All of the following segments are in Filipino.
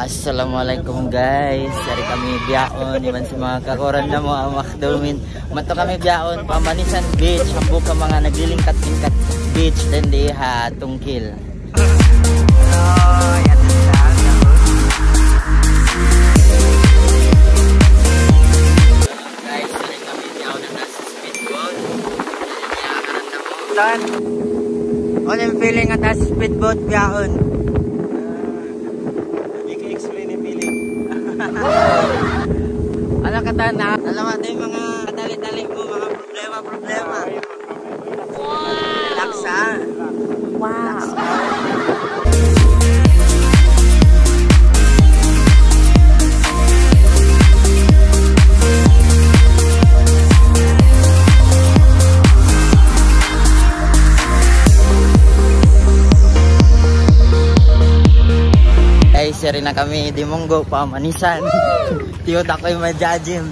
Assalamualaikum guys. Dari kami biyaon iban sa mga kakoran na mo ang makdumin. Mato kami biyaon Pamanisan Beach, hambo ka mga naglilingkat-lingkat beach dan diha tungkil. Guys, dari kami biyaon na sa speedboat. Dan ano yung feeling at sa speedboat biyaon? Ano ka na? Alam mo yung mga dali-dali mo, mga problema. Wow! Laksa. Wow! Laksa. Seri na kami di Monggo Pamanisan. Tiyot ako yung majajim.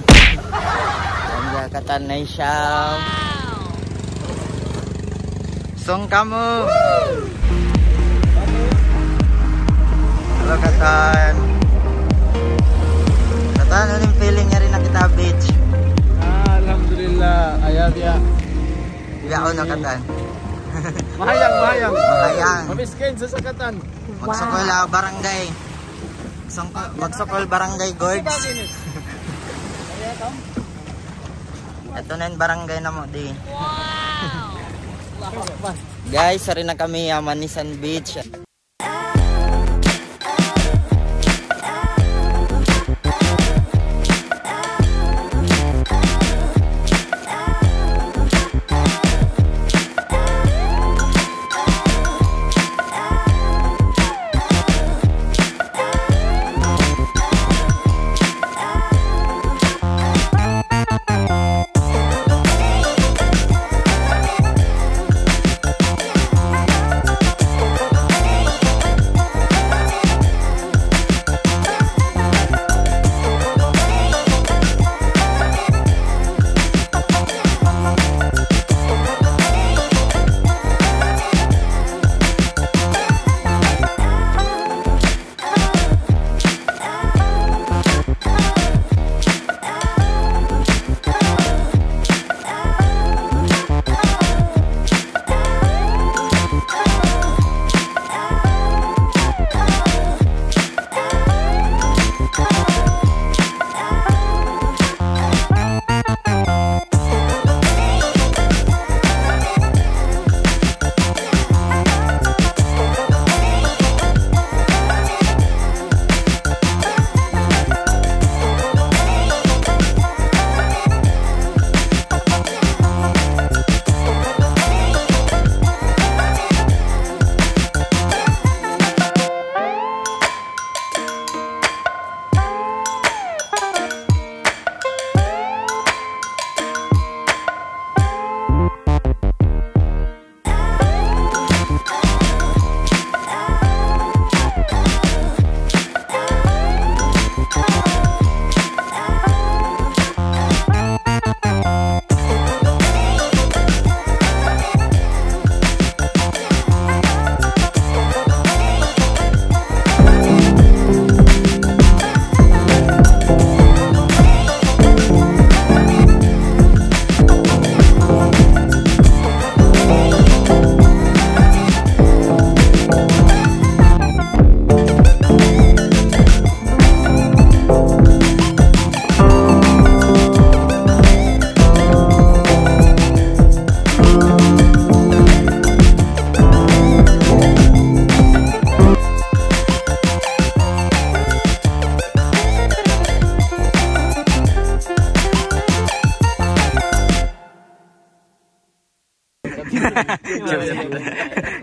Sangga katanay siya. Song kamu. Halo katan. Katan, ano yung feeling nga rin na kita beach? Alhamdulillah, ayat ya. Biyaon na katan. Mahayang. Mamiskin sa sakatan. Magsukol barangay. Magsukol barangay Gords. Ito na yung barangay na mo di. Wow! Guys, sari na kami Pamanisan Beach.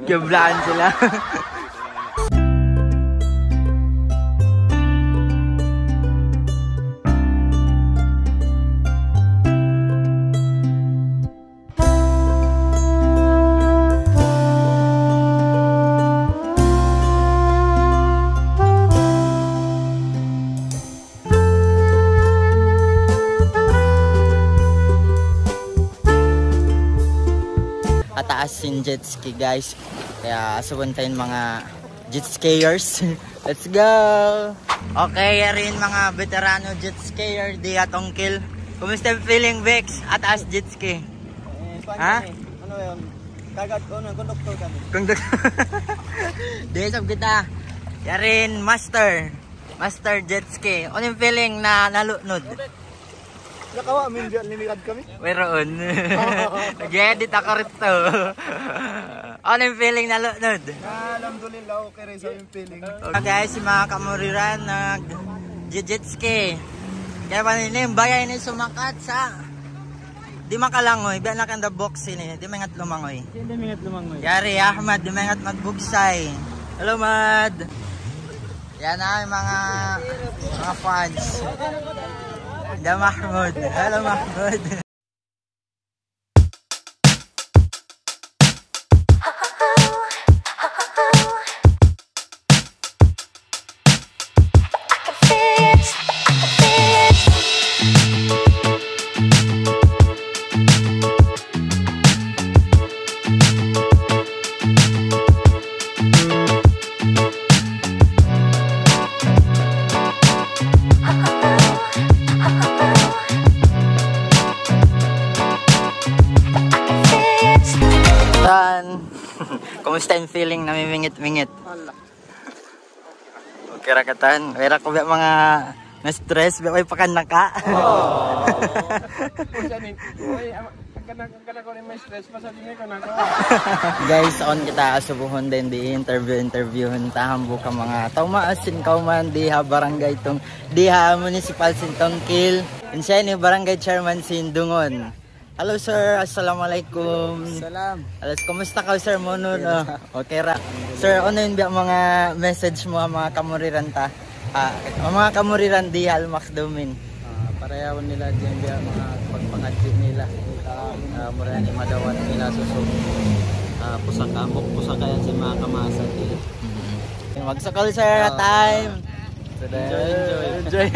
Keblaan sila. Ataas yung jet ski guys, kaya subantayin mga jet skiers. Let's go! Okay, rin mga veterano jet skier di atong kill. Kumusta yung feeling, Vex? At as jet ski? Ha? Ano yun? Kagad ko ng konduktor kami. Di sab kita. Yarin master jet ski. Ano yung feeling na nalunod? Nakawa, mindial limikad kami. Meron. Nag-edit ako rito. Ano yung feeling nalunod? Alhamdulillah, okay rin sa yung feeling. Okay guys, si mga kamuriran nag jet ski. Kaya pa nila yung bayay ni sumakat sa di makalangoy, biya na kanda box ini, di mangat lumangoy. Hindi mingat lumangoy. Yari Ahmad, di mangat magbugsay. Hello Mad. Yan na yung mga fans. Da Mahmud. Hello Mahmud. Kumusta yung feeling na mimingit-mingit? Okay ra katan. Wala ko ba mga na-stress, ba may pakanak ka? Guys, on kita asubuhon din di interviewin tahan buka mga tawmaasin kauman diha barangay tong diha municipal sintong kill. Insya ni barangay chairman Sindungon. Hello sir, assalamualaikum. Salam. Alas, kumusta ka sir mo no? Okay ra. Sir, ano yung mga message mo mga kamuriran ta? Mga kamuriran di Al-Makhdumin. Parayawan nila dyan biya mga pagpangadjit nila. Mura ni madawat nila susog. Pusaka yan si mga kamasa. Magsakal sir, time. Enjoy.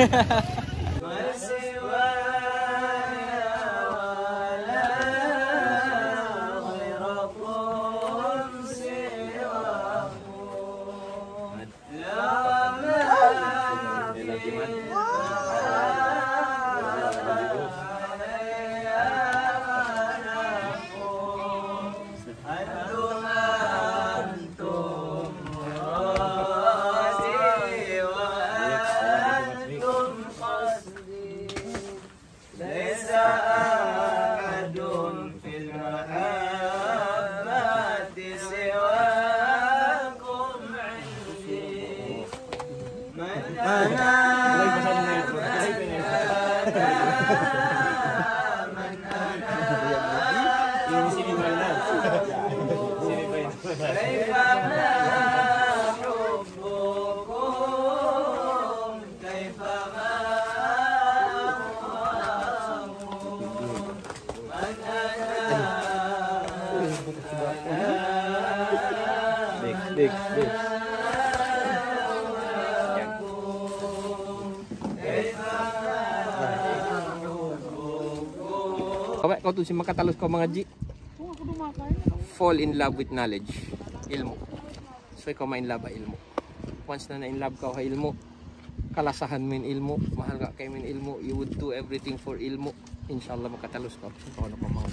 Okay, kau tu si makatalos kau mga G. Fall in love with knowledge, ilmu. So ikaw ma in love ilmu. Once na in love ka sa ilmu, kalasahan mo yung ilmu, mahal ka kay mo yung ilmu, you would do everything for ilmu. Inshallah makatalos ka. So ano pa mga